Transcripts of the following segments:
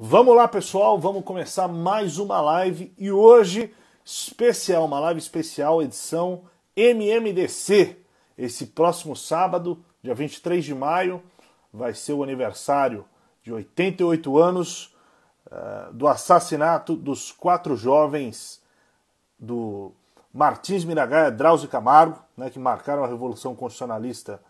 Vamos lá, pessoal, vamos começar mais uma live e hoje especial, uma live especial, edição MMDC. Esse próximo sábado, dia 23 de maio, vai ser o aniversário de 88 anos do assassinato dos 4 jovens do Martins Miragaia, Drauzio e Camargo, né, que marcaram a Revolução Constitucionalista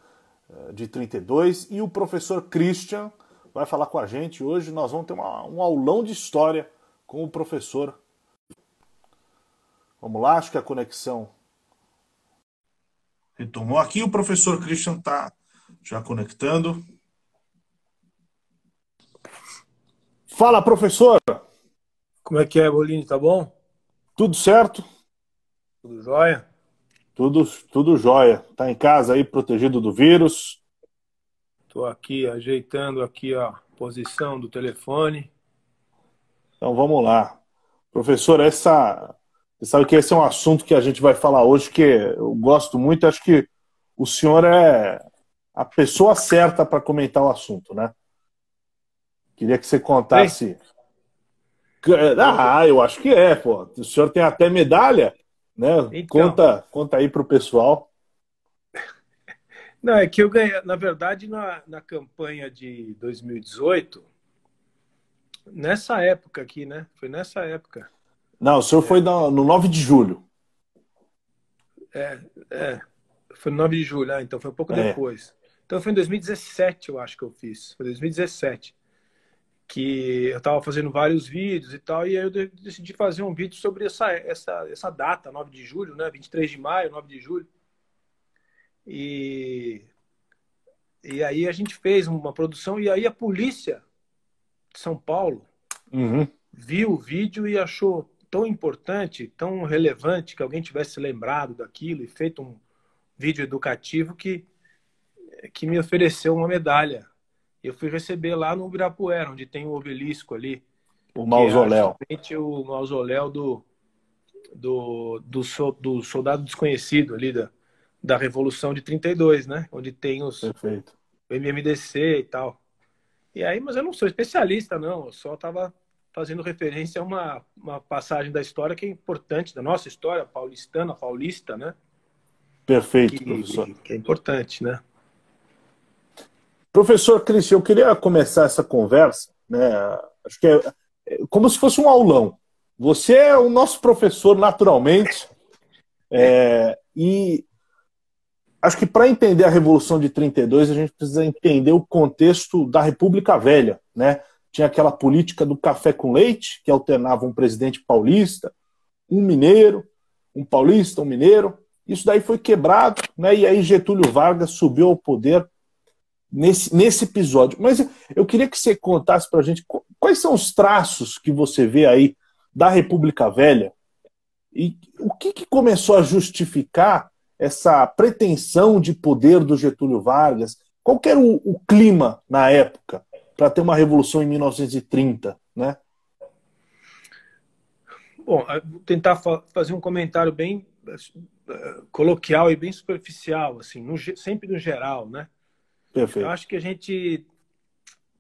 de 32, e o professor Christian vai falar com a gente. Hoje nós vamos ter um aulão de história com o professor. Vamos lá, acho que a conexão retomou aqui. O professor Christian está já conectando. Fala, professor! Como é que é, Bolini? Tá bom? Tudo certo? Tudo jóia? Tudo jóia. Tá em casa aí, protegido do vírus? Tô aqui ajeitando aqui a posição do telefone. Então vamos lá. Professor, você sabe que esse é um assunto que a gente vai falar hoje, que eu gosto muito. Acho que o senhor é a pessoa certa para comentar o assunto, né? Queria que você Ei, contasse. Eu acho que é, pô. O senhor tem até medalha, né? então, Conta aí pro pessoal. não, é que eu ganhei, na verdade, na campanha de 2018, nessa época aqui, né? Foi nessa época. Não, o senhor foi no 9 de julho. É, é, foi no 9 de julho, então foi um pouco É, depois. Então foi em 2017, eu acho que eu fiz. Foi 2017. Que eu estava fazendo vários vídeos e tal, e aí eu decidi fazer um vídeo sobre essa data, 9 de julho, né? 23 de maio, 9 de julho. E, e aí a gente fez uma produção, e aí a polícia de São Paulo uhum, viu o vídeo e achou tão importante, tão relevante, que alguém tivesse lembrado daquilo e feito um vídeo educativo que me ofereceu uma medalha. Eu fui receber lá no Ibirapuera, onde tem o obelisco ali, o que é mausoléu. justamente o mausoléu do soldado desconhecido ali da Revolução de 32, né? Onde tem os Perfeito. o MMDC e tal. E aí, mas eu não sou especialista, não. Eu só estava fazendo referência a uma passagem da história que é importante, da nossa história paulistana, paulista, né? Perfeito, professor. Que é importante, né? Professor Cristian, eu queria começar essa conversa, né? Acho que é como se fosse um aulão. Você é o nosso professor naturalmente, e acho que para entender a Revolução de 32 a gente precisa entender o contexto da República Velha, né? Tinha aquela política do café com leite, que alternava um presidente paulista, um mineiro, um paulista, um mineiro. Isso daí foi quebrado, né? E aí Getúlio Vargas subiu ao poder nesse episódio. Mas eu queria que você contasse para a gente quais são os traços que você vê aí da República Velha e o que começou a justificar essa pretensão de poder do Getúlio Vargas. Qual que era o clima na época para ter uma revolução em 1930, né? Bom, vou tentar fazer um comentário bem coloquial e bem superficial, assim, sempre no geral, né? Eu Perfeito. acho que a gente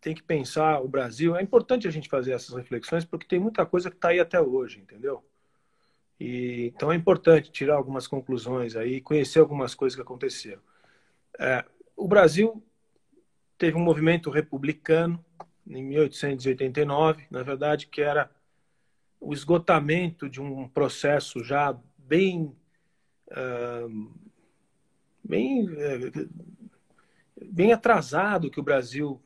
tem que pensar o Brasil. É importante a gente fazer essas reflexões porque tem muita coisa que está aí até hoje, entendeu? Então é importante tirar algumas conclusões aí, conhecer algumas coisas que aconteceram. O Brasil teve um movimento republicano em 1889, na verdade, que era o esgotamento de um processo já bem, bem atrasado que o Brasil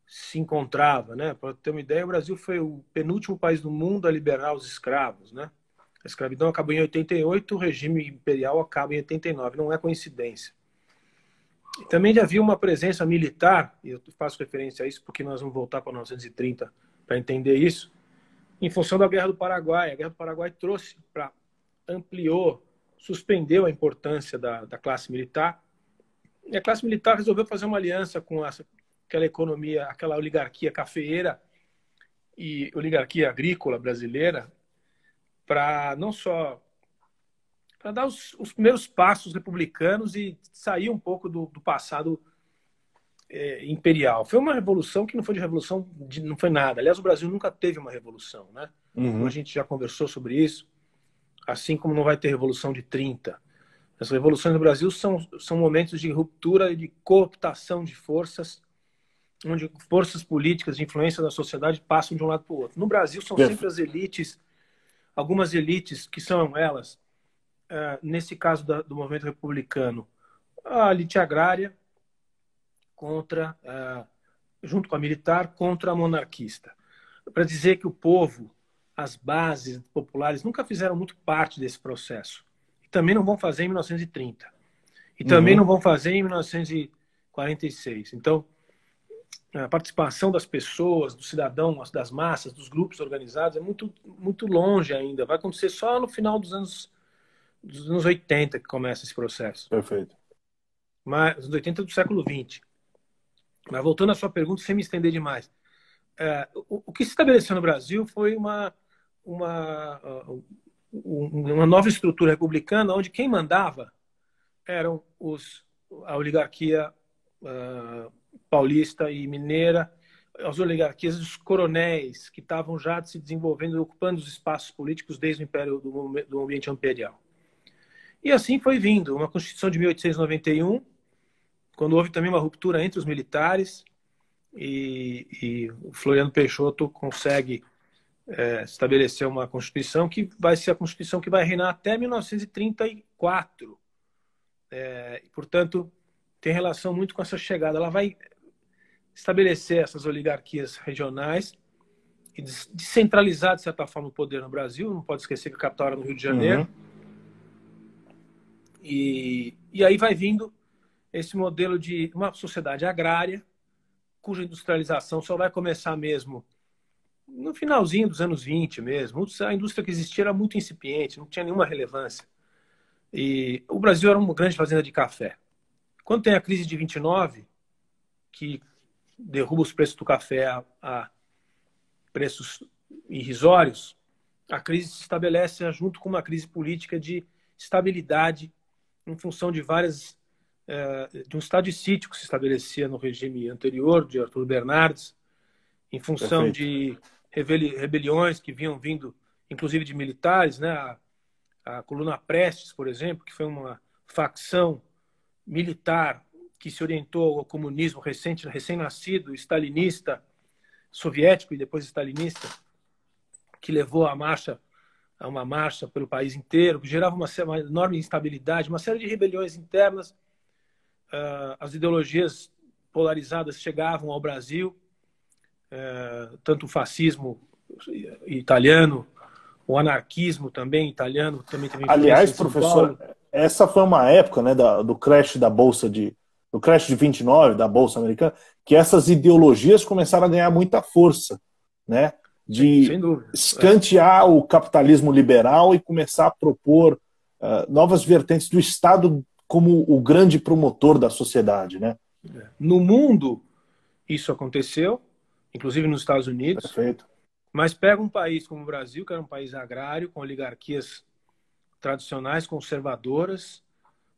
se encontrava, né? Para ter uma ideia, o Brasil foi o penúltimo país do mundo a liberar os escravos, né? A escravidão acabou em 88, o regime imperial acaba em 89, não é coincidência. E também já havia uma presença militar, e eu faço referência a isso porque nós vamos voltar para 1930 para entender isso, em função da Guerra do Paraguai. A Guerra do Paraguai ampliou, suspendeu a importância da classe militar, e a classe militar resolveu fazer uma aliança com aquela economia, aquela oligarquia cafeeira e oligarquia agrícola brasileira, para não só para dar os primeiros passos republicanos e sair um pouco do passado imperial. Foi uma revolução que não foi de revolução, não foi nada. Aliás, o Brasil nunca teve uma revolução, né? A gente já conversou sobre isso, assim como não vai ter revolução de 30. As revoluções no Brasil são momentos de ruptura e de cooptação de forças, onde forças políticas de influência da sociedade passam de um lado para o outro. No Brasil são sempre as elites, algumas elites que são elas, nesse caso do movimento republicano, a elite agrária contra, junto com a militar, contra a monarquista. Para dizer que o povo, as bases populares, nunca fizeram muito parte desse processo. E também não vão fazer em 1930. E também não vão fazer em 1946. Então, a participação das pessoas, do cidadão, das massas, dos grupos organizados é muito, muito longe ainda. Vai acontecer só no final dos anos 80 que começa esse processo. Perfeito. Mas, os 80 do século XX. Mas voltando à sua pergunta, sem me estender demais. O que se estabeleceu no Brasil foi uma nova estrutura republicana, onde quem mandava eram a oligarquia paulista e mineira, as oligarquias dos coronéis, que estavam já se desenvolvendo, ocupando os espaços políticos desde o Império do ambiente imperial. E assim foi vindo. Uma Constituição de 1891, quando houve também uma ruptura entre os militares, e o Floriano Peixoto consegue estabelecer uma Constituição que vai ser a Constituição que vai reinar até 1934. Portanto, tem relação muito com essa chegada. Ela vai estabelecer essas oligarquias regionais e descentralizar, de certa forma, o poder no Brasil. Não pode esquecer que a capital era no Rio de Janeiro. E aí vai vindo esse modelo de uma sociedade agrária, cuja industrialização só vai começar mesmo no finalzinho dos anos 20 mesmo. A indústria que existia era muito incipiente, não tinha nenhuma relevância. E o Brasil era uma grande fazenda de café. Quando tem a crise de 29, que derruba os preços do café a preços irrisórios, a crise se estabelece junto com uma crise política de estabilidade em função de de um estado de sítio que se estabelecia no regime anterior, de Arthur Bernardes, em função de rebeliões que vinham vindo, inclusive de militares, né? A Coluna Prestes, por exemplo, que foi uma facção militar que se orientou ao comunismo recém-nascido, stalinista, soviético e depois stalinista, que levou a uma marcha pelo país inteiro, que gerava uma enorme instabilidade, uma série de rebeliões internas. As ideologias polarizadas chegavam ao Brasil, tanto o fascismo italiano, o anarquismo também italiano, também teve influência. Aliás, em São professor, Paulo. essa foi uma época, né, do crash do crash de 29 da Bolsa Americana, que essas ideologias começaram a ganhar muita força, né, de Sem dúvida. escantear o capitalismo liberal e começar a propor novas vertentes do Estado como o grande promotor da sociedade, né? No mundo, isso aconteceu, inclusive nos Estados Unidos. Perfeito. Mas pega um país como o Brasil, que era um país agrário, com oligarquias tradicionais, conservadoras,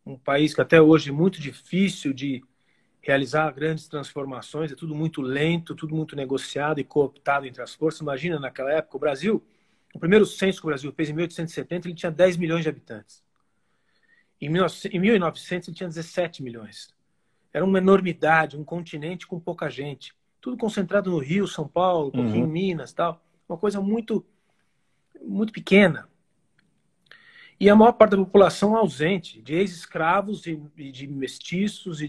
um país que até hoje é muito difícil de realizar grandes transformações, é tudo muito lento, tudo muito negociado e cooptado entre as forças. Imagina, naquela época, o Brasil, o primeiro censo que o Brasil fez em 1870, ele tinha 10 milhões de habitantes. Em 1900, ele tinha 17 milhões. Era uma enormidade, um continente com pouca gente. Tudo concentrado no Rio, São Paulo, um pouquinho em Minas, tal. Uma coisa muito, muito pequena. E a maior parte da população ausente, de ex-escravos e de mestiços,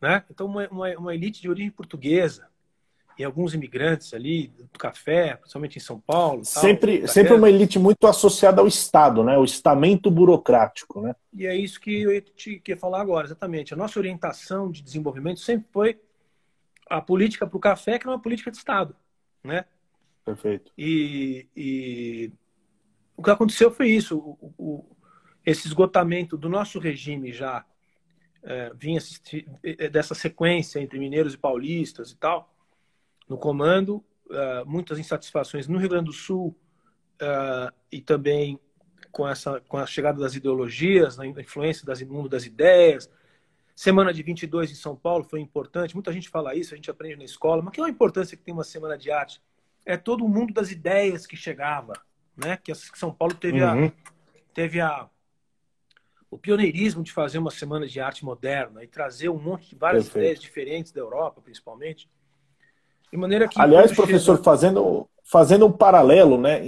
né? Então, uma elite de origem portuguesa e alguns imigrantes ali do café, principalmente em São Paulo. Sempre uma elite muito associada ao Estado, né? O estamento burocrático, né? E é isso que eu ia falar agora, exatamente. A nossa orientação de desenvolvimento sempre foi a política para o café, que era uma política de Estado, né? Perfeito. E o que aconteceu foi isso. Esse esgotamento do nosso regime já vinha dessa sequência entre mineiros e paulistas e tal, no comando, muitas insatisfações no Rio Grande do Sul e também com a chegada das ideologias, na influência do mundo das ideias, Semana de 22 em São Paulo foi importante. Muita gente fala isso, a gente aprende na escola. Mas que é a importância que tem uma semana de arte? É todo o mundo das ideias que chegava, né? Que São Paulo teve o pioneirismo de fazer uma semana de arte moderna e trazer um monte de várias ideias diferentes da Europa, principalmente. De maneira que, aliás, professor, fazendo um paralelo, né?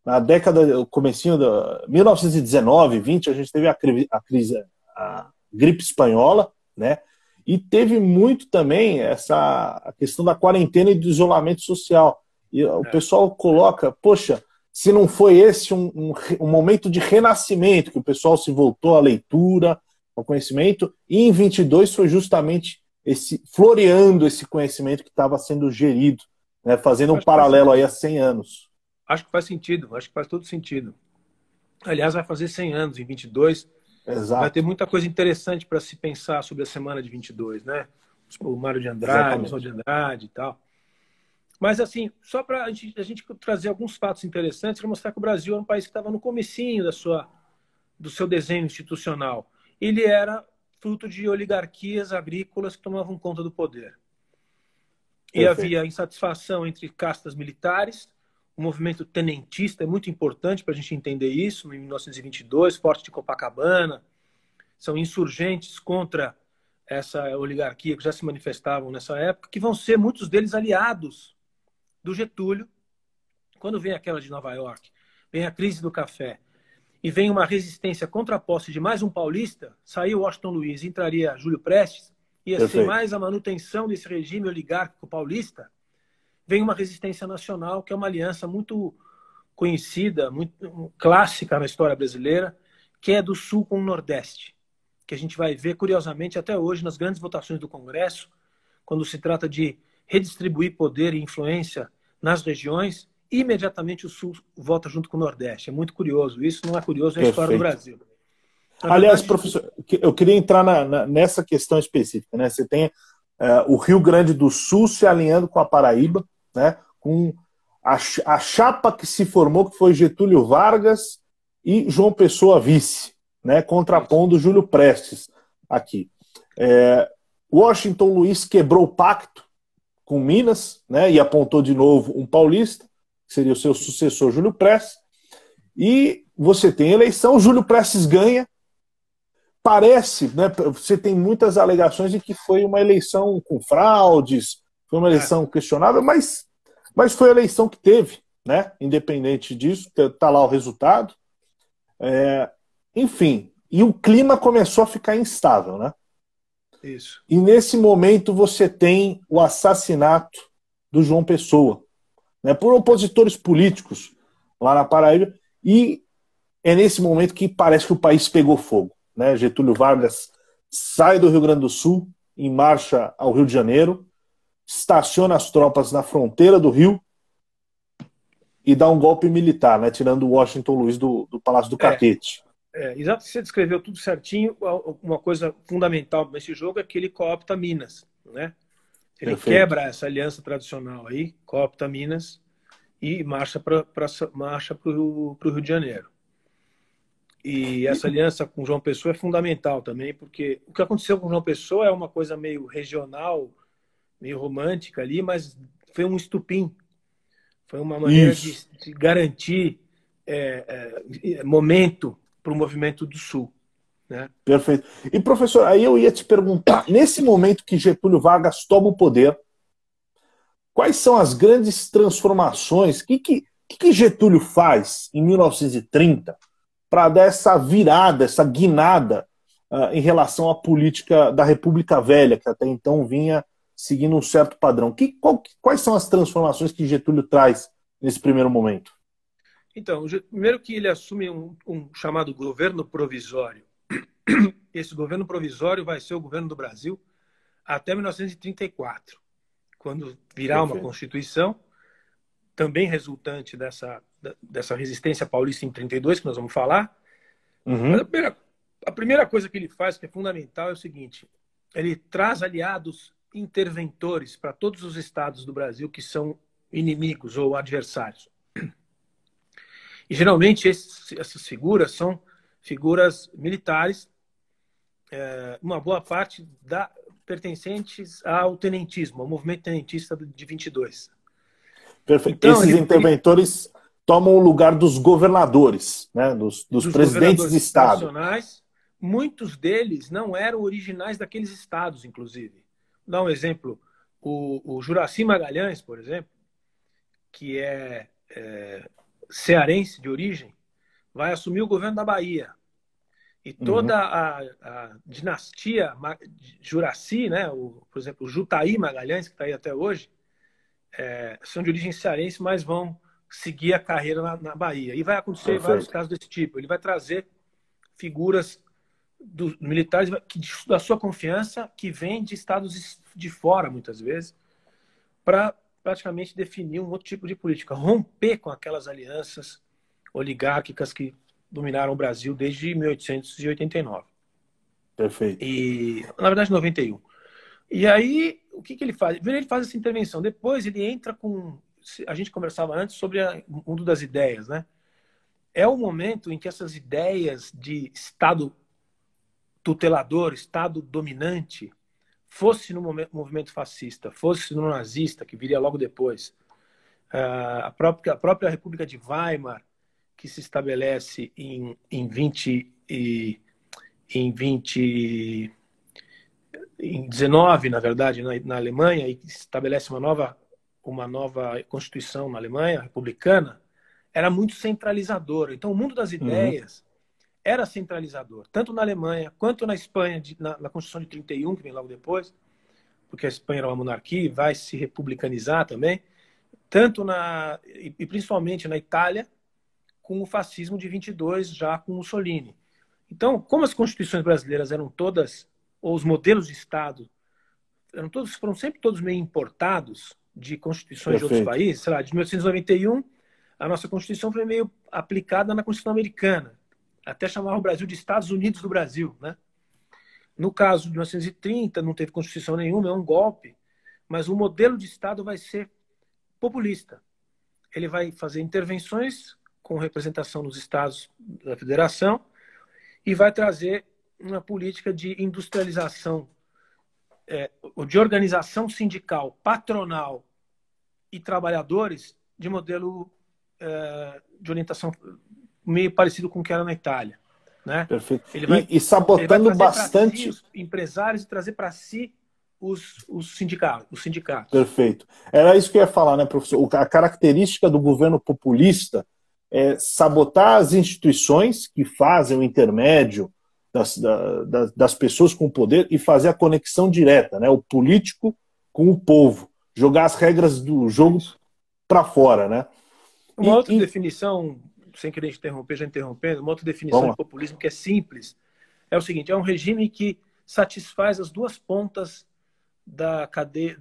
Na década, comecinho da 1919, 20, a gente teve a gripe espanhola, né? E teve muito também a questão da quarentena e do isolamento social. E o pessoal coloca, poxa, se não foi esse um momento de renascimento, que o pessoal se voltou à leitura, ao conhecimento, e em 22 foi justamente floreando esse conhecimento que estava sendo gerido, né, fazendo um paralelo aí a 100 anos. Acho que faz sentido, acho que faz todo sentido. Aliás, vai fazer 100 anos em 22. Exato. Vai ter muita coisa interessante para se pensar sobre a semana de 22, né? O Mário de Andrade, o Sol de Andrade e tal. Mas, assim, só para a gente trazer alguns fatos interessantes para mostrar que o Brasil é um país que estava no comecinho do seu desenho institucional. Ele era fruto de oligarquias agrícolas que tomavam conta do poder. E havia insatisfação entre castas militares. O movimento tenentista é muito importante para a gente entender isso. Em 1922, Forte de Copacabana, são insurgentes contra essa oligarquia que já se manifestavam nessa época, que vão ser muitos deles aliados do Getúlio, quando vem aquela de Nova York, vem a crise do café, e vem uma resistência contra a posse de mais um paulista, saiu Washington Luiz, entraria Júlio Prestes, ia ser mais a manutenção desse regime oligárquico paulista, vem uma resistência nacional, que é uma aliança muito conhecida, muito clássica na história brasileira, que é do Sul com o Nordeste, que a gente vai ver, curiosamente, até hoje, nas grandes votações do Congresso, quando se trata de redistribuir poder e influência nas regiões, imediatamente o Sul vota junto com o Nordeste. É muito curioso. Isso não é curioso, é a história do Brasil. Aliás, professor, eu queria entrar nessa questão específica, né? Você tem o Rio Grande do Sul se alinhando com a Paraíba, né? Com a chapa que se formou, que foi Getúlio Vargas e João Pessoa vice, né? Contrapondo Júlio Prestes aqui. Washington Luiz quebrou o pacto com Minas, né? E apontou de novo um paulista, que seria o seu sucessor, Júlio Prestes. E você tem eleição, Júlio Prestes ganha. Parece, né? Você tem muitas alegações de que foi uma eleição com fraudes, foi uma eleição questionável, mas foi a eleição que teve, né? Independente disso, tá lá o resultado. Enfim, e o clima começou a ficar instável, né? Isso. E nesse momento você tem o assassinato do João Pessoa, né, por opositores políticos lá na Paraíba, e é nesse momento que parece que o país pegou fogo, né? Getúlio Vargas sai do Rio Grande do Sul em marcha ao Rio de Janeiro, estaciona as tropas na fronteira do Rio e dá um golpe militar, né, tirando o Washington Luiz do Palácio do Catete. Exato, você descreveu tudo certinho. Uma coisa fundamental nesse jogo é que ele coopta Minas, né? Ele quebra essa aliança tradicional aí, coopta Minas e marcha para o Rio de Janeiro. E essa aliança com João Pessoa é fundamental também, porque o que aconteceu com João Pessoa é uma coisa meio regional, meio romântica ali, mas foi um estupim. Foi uma maneira de garantir momento para o movimento do Sul. Né? Perfeito. E, professor, aí eu ia te perguntar, nesse momento que Getúlio Vargas toma o poder, quais são as grandes transformações? O que Getúlio faz em 1930 para dar essa virada, essa guinada em relação à política da República Velha, que até então vinha seguindo um certo padrão? Quais são as transformações que Getúlio traz nesse primeiro momento? Então, primeiro que ele assume um chamado governo provisório. Esse governo provisório vai ser o governo do Brasil até 1934, quando virá uma Constituição, também resultante dessa resistência paulista em 32, que nós vamos falar. Mas a primeira coisa que ele faz, que é fundamental, é o seguinte: ele traz aliados interventores para todos os estados do Brasil que são inimigos ou adversários. E geralmente essas figuras são figuras militares uma boa parte pertencentes ao tenentismo, ao movimento tenentista de 22. Perfeito. Então, Esses interventores tomam o lugar dos governadores, né? dos presidentes de Estado. Nacionais, muitos deles não eram originais daqueles estados, inclusive. Vou dar um exemplo. O Juracy Magalhães, por exemplo, que é cearense de origem, vai assumir o governo da Bahia. E toda a dinastia Juracy, né? Por exemplo, o Jutaí Magalhães, que está aí até hoje, são de origem cearense, mas vão seguir a carreira na Bahia. E vai acontecer vários casos desse tipo. Ele vai trazer figuras dos militares da sua confiança, que vêm de estados de fora, muitas vezes, para praticamente definir um outro tipo de política, romper com aquelas alianças oligárquicas que dominaram o Brasil desde 1889. Perfeito. E, na verdade, 91. E aí, o que ele faz? Ele faz essa intervenção. Depois ele entra com... A gente conversava antes sobre o mundo das ideias, né? É o momento em que essas ideias de Estado tutelador, Estado dominante, fosse no movimento fascista, fosse no nazista, que viria logo depois, a própria República de Weimar, que se estabelece em 19, na verdade, na Alemanha, e estabelece uma nova constituição na Alemanha, republicana, era muito centralizadora. Então, o mundo das ideias era centralizador, tanto na Alemanha quanto na Espanha, na Constituição de 31, que vem logo depois, porque a Espanha era uma monarquia e vai se republicanizar também, e principalmente na Itália, com o fascismo de 22, já com Mussolini. Então, como as constituições brasileiras eram todas, ou os modelos de Estado, foram sempre todos meio importados de constituições de outros países, sei lá, de 1891, a nossa Constituição foi meio aplicada na Constituição americana, até chamar o Brasil de Estados Unidos do Brasil, né? No caso de 1930, não teve Constituição nenhuma, é um golpe, mas o modelo de Estado vai ser populista. Ele vai fazer intervenções com representação nos estados da federação e vai trazer uma política de industrialização, de organização sindical, patronal e trabalhadores de modelo de orientação meio parecido com o que era na Itália, né? Perfeito. E sabotando bastante os empresários e trazer para si os sindicatos. Perfeito. Era isso que eu ia falar, né, professor? A característica do governo populista é sabotar as instituições que fazem o intermédio das pessoas com o poder e fazer a conexão direta, né? O político com o povo. Jogar as regras do jogo para fora, né? Uma outra definição, sem querer interromper, já interrompendo, uma outra definição de populismo que é simples, é o seguinte: é um regime que satisfaz as duas pontas da cadeia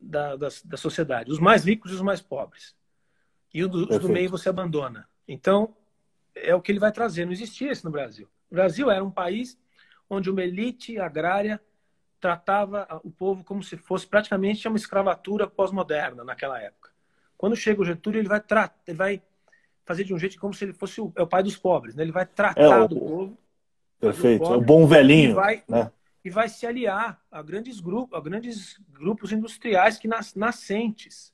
da sociedade, os mais ricos e os mais pobres. E os do meio você abandona. Então, é o que ele vai trazer. Não existia isso no Brasil. O Brasil era um país onde uma elite agrária tratava o povo como se fosse praticamente uma escravatura pós-moderna naquela época. Quando chega o Getúlio, ele vai fazer de um jeito como se ele fosse o pai dos pobres, né? Ele vai tratar do povo. Perfeito, é o bom velhinho. E vai se aliar a grandes grupos industriais nascentes.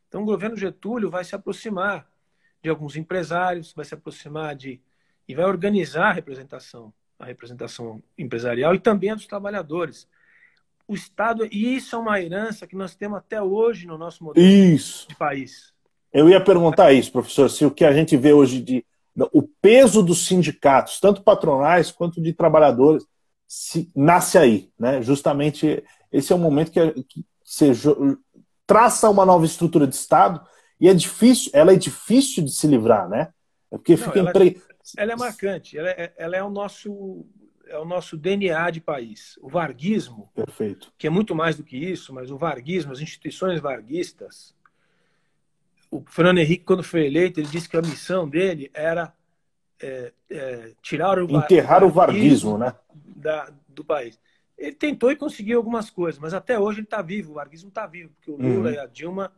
Então, o governo Getúlio vai se aproximar de alguns empresários, vai se aproximar e vai organizar a representação empresarial e também a dos trabalhadores. O Estado, e isso é uma herança que nós temos até hoje no nosso modelo de país. Eu ia perguntar isso, professor, se o que a gente vê hoje o peso dos sindicatos, tanto patronais quanto de trabalhadores, nasce aí, né? Justamente esse é o momento que você traça uma nova estrutura de Estado e ela é difícil de se livrar, né? Porque ela é marcante, ela é o nosso DNA de país. O varguismo, que é muito mais do que isso, mas o varguismo, as instituições varguistas, o Fernando Henrique, quando foi eleito, ele disse que a missão dele era enterrar o varguismo, né? do país. Ele tentou e conseguiu algumas coisas, mas até hoje ele está vivo, o varguismo está vivo, porque o Lula e a Dilma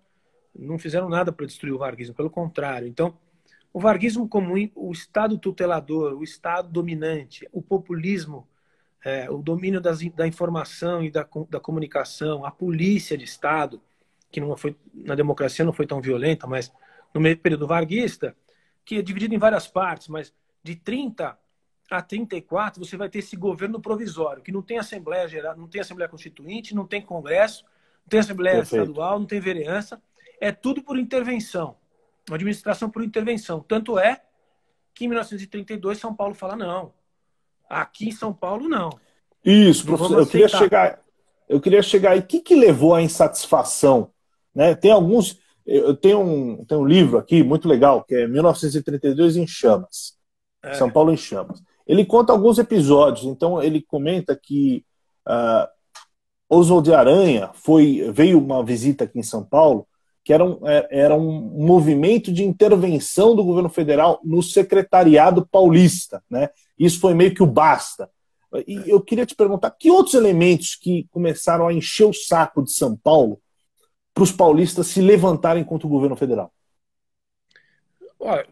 não fizeram nada para destruir o varguismo, pelo contrário. Então, o varguismo como o Estado tutelador, o Estado dominante, o populismo o domínio da informação e da comunicação, a polícia de Estado, que não foi, na democracia não foi tão violenta, mas no meio período varguista, que é dividido em várias partes, mas de 30 a 34 você vai ter esse governo provisório, que não tem Assembleia Geral, não tem Assembleia Constituinte, não tem Congresso, não tem Assembleia Perfeito. Estadual, não tem vereança, é tudo por intervenção, uma administração por intervenção. Tanto é que em 1932 São Paulo fala não, aqui em São Paulo não. Isso, professor, eu queria chegar aí. O que levou à insatisfação? Né? Tem alguns. Eu tenho um livro aqui muito legal, que é 1932 em Chamas. São Paulo em Chamas. Ele conta alguns episódios. Então, ele comenta que Oswald de Aranha veio uma visita aqui em São Paulo, que era um movimento de intervenção do governo federal no secretariado paulista. Né? Isso foi meio que o basta. E eu queria te perguntar, que outros elementos que começaram a encher o saco de São Paulo para os paulistas se levantarem contra o governo federal? Olha,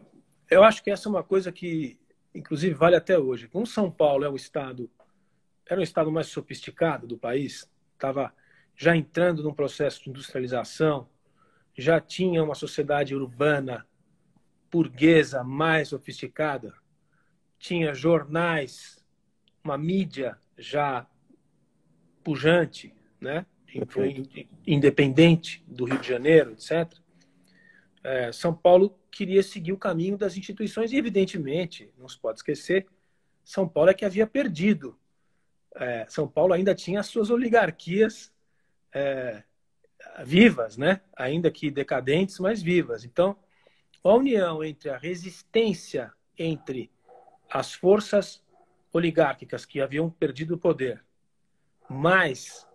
eu acho que essa é uma coisa que, inclusive, vale até hoje. Como São Paulo era o estado mais sofisticado do país, estava já entrando num processo de industrialização, já tinha uma sociedade urbana burguesa mais sofisticada, tinha jornais, uma mídia já pujante, né? Independente do Rio de Janeiro, etc. São Paulo queria seguir o caminho das instituições e, evidentemente, não se pode esquecer, São Paulo é que havia perdido. São Paulo ainda tinha as suas oligarquias vivas, né? Ainda que decadentes, mas vivas. Então, a união entre a resistência entre as forças oligárquicas que haviam perdido o poder, mais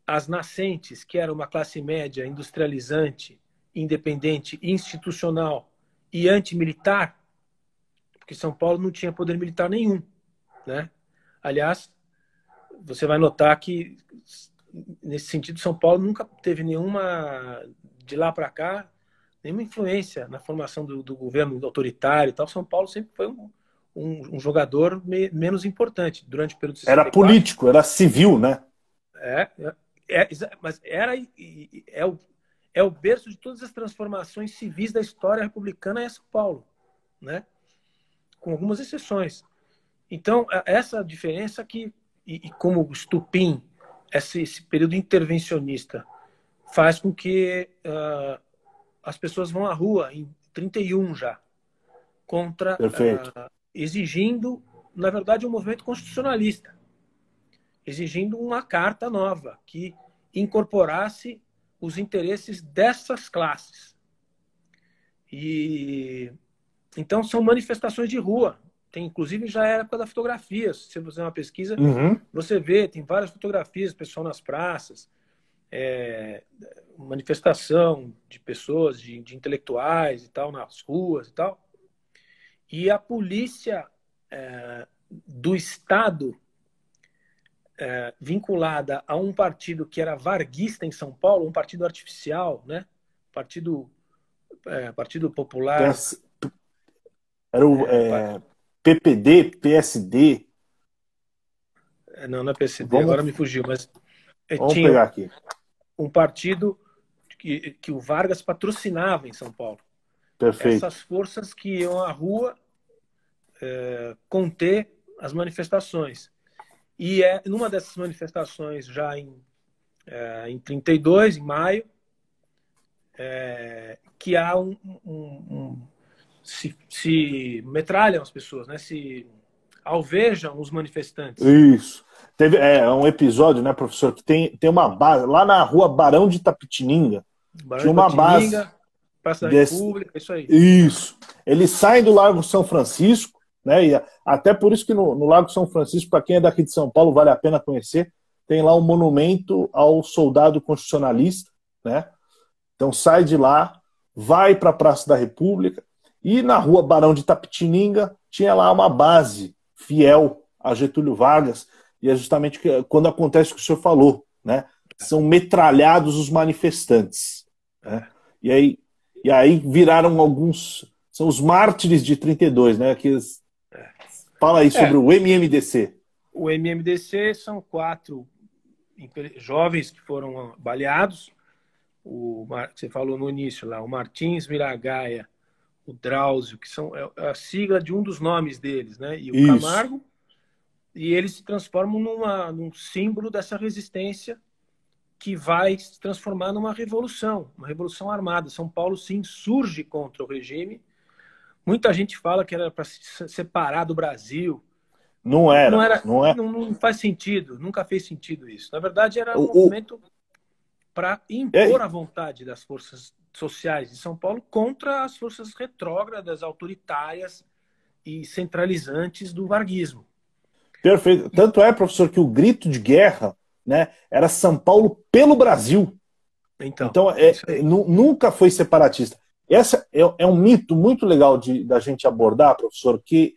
as nascentes, que era uma classe média industrializante, independente, institucional e antimilitar, porque São Paulo não tinha poder militar nenhum, né? Aliás, você vai notar que, nesse sentido, São Paulo nunca teve nenhuma, de lá para cá, nenhuma influência na formação do governo autoritário e tal. São Paulo sempre foi um jogador menos importante durante o período de 64. Era político, era civil, né? Mas é o berço de todas as transformações civis da história republicana, é São Paulo, né? Com algumas exceções. Então, essa diferença e como estupim, esse período intervencionista faz com que as pessoas vão à rua em 31 já, contra, exigindo, na verdade, um movimento constitucionalista, exigindo uma carta nova que incorporasse os interesses dessas classes. E então são manifestações de rua. Tem, inclusive, já é a época da fotografia. Se você fizer uma pesquisa, você vê, tem várias fotografias, pessoal nas praças, manifestação de pessoas, de intelectuais e tal, nas ruas e tal. E a polícia do Estado, vinculada a um partido que era varguista em São Paulo, um partido artificial, né? Partido Popular. Era o PPD, PSD. Não é PSD, agora me fugiu, mas vamos pegar aqui. Um partido que o Vargas patrocinava em São Paulo. Perfeito. Essas forças que iam à rua conter as manifestações. E numa dessas manifestações, já em 32, em maio, que há se metralham as pessoas, né? Se alvejam os manifestantes. Isso. Teve um episódio, né, professor, que tem uma base lá na rua Barão de Itapetininga. Tinha uma base. Praça da República, isso aí. Isso. Eles saem do Largo São Francisco, né? E até por isso que no Largo São Francisco, para quem é daqui de São Paulo, vale a pena conhecer, tem lá um monumento ao soldado constitucionalista, né? Então sai de lá, vai para a Praça da República, e na rua Barão de Itapetininga tinha lá uma base fiel a Getúlio Vargas, e é justamente quando acontece o que o senhor falou, né? São metralhados os manifestantes, né? E aí viraram alguns, são os mártires de 32, né? Fala aí sobre o MMDC. O MMDC são 4 jovens que foram baleados. Você falou no início lá, o Martins Miragaia, o Drauzio, que são a sigla de um dos nomes deles, né? E o Isso. Camargo. E eles se transformam num símbolo dessa resistência que vai se transformar numa revolução, uma revolução armada. São Paulo se insurge contra o regime. Muita gente fala que era para se separar do Brasil. Não era. Não faz sentido, nunca fez sentido isso. Na verdade, era um movimento para impor a vontade das forças sociais de São Paulo contra as forças retrógradas, autoritárias e centralizantes do varguismo. Perfeito. Tanto é, professor, que o grito de guerra, né, era São Paulo pelo Brasil. Então nunca foi separatista. Essa é um mito muito legal da gente abordar, professor, que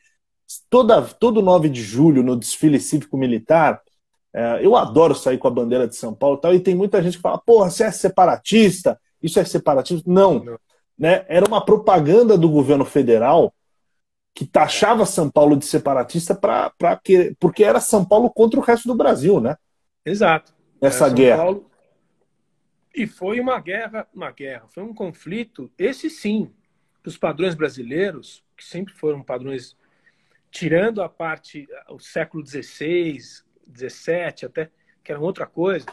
todo 9 de julho, no desfile cívico-militar, eu adoro sair com a bandeira de São Paulo e tal, e tem muita gente que fala, porra, você é separatista? Isso é separatismo? Não. Né? Era uma propaganda do governo federal que taxava São Paulo de separatista porque era São Paulo contra o resto do Brasil, né? Exato. Essa guerra. Paulo... E foi uma guerra, foi um conflito, esse sim, os padrões brasileiros, que sempre foram padrões, tirando a parte, o século XVI, XVII, até, que era outra coisa,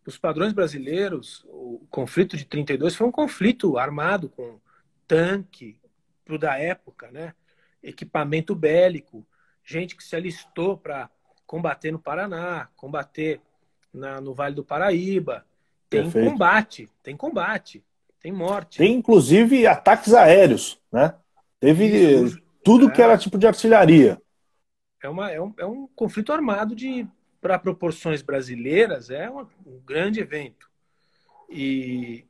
os padrões brasileiros, o conflito de 32 foi um conflito armado com tanque, pro da época, né? Equipamento bélico, gente que se alistou para combater no Paraná, combater no Vale do Paraíba. Tem combate, tem morte. Tem, inclusive, ataques aéreos, né? Teve tudo que era tipo de artilharia. É um conflito armado para proporções brasileiras, é um grande evento.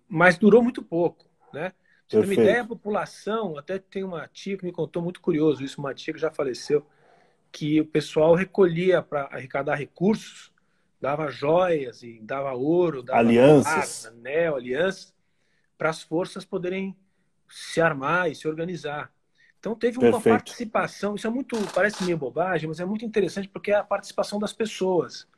Mas durou muito pouco, né? Pra você ter uma ideia, a população, até tem uma tia que me contou, muito curioso isso, uma tia que já faleceu, que o pessoal recolhia para arrecadar recursos, dava joias e dava ouro, dava alianças, anel, alianças, para as forças poderem se armar e se organizar. Então teve uma participação, isso parece meio bobagem, mas é muito interessante porque é a participação das pessoas.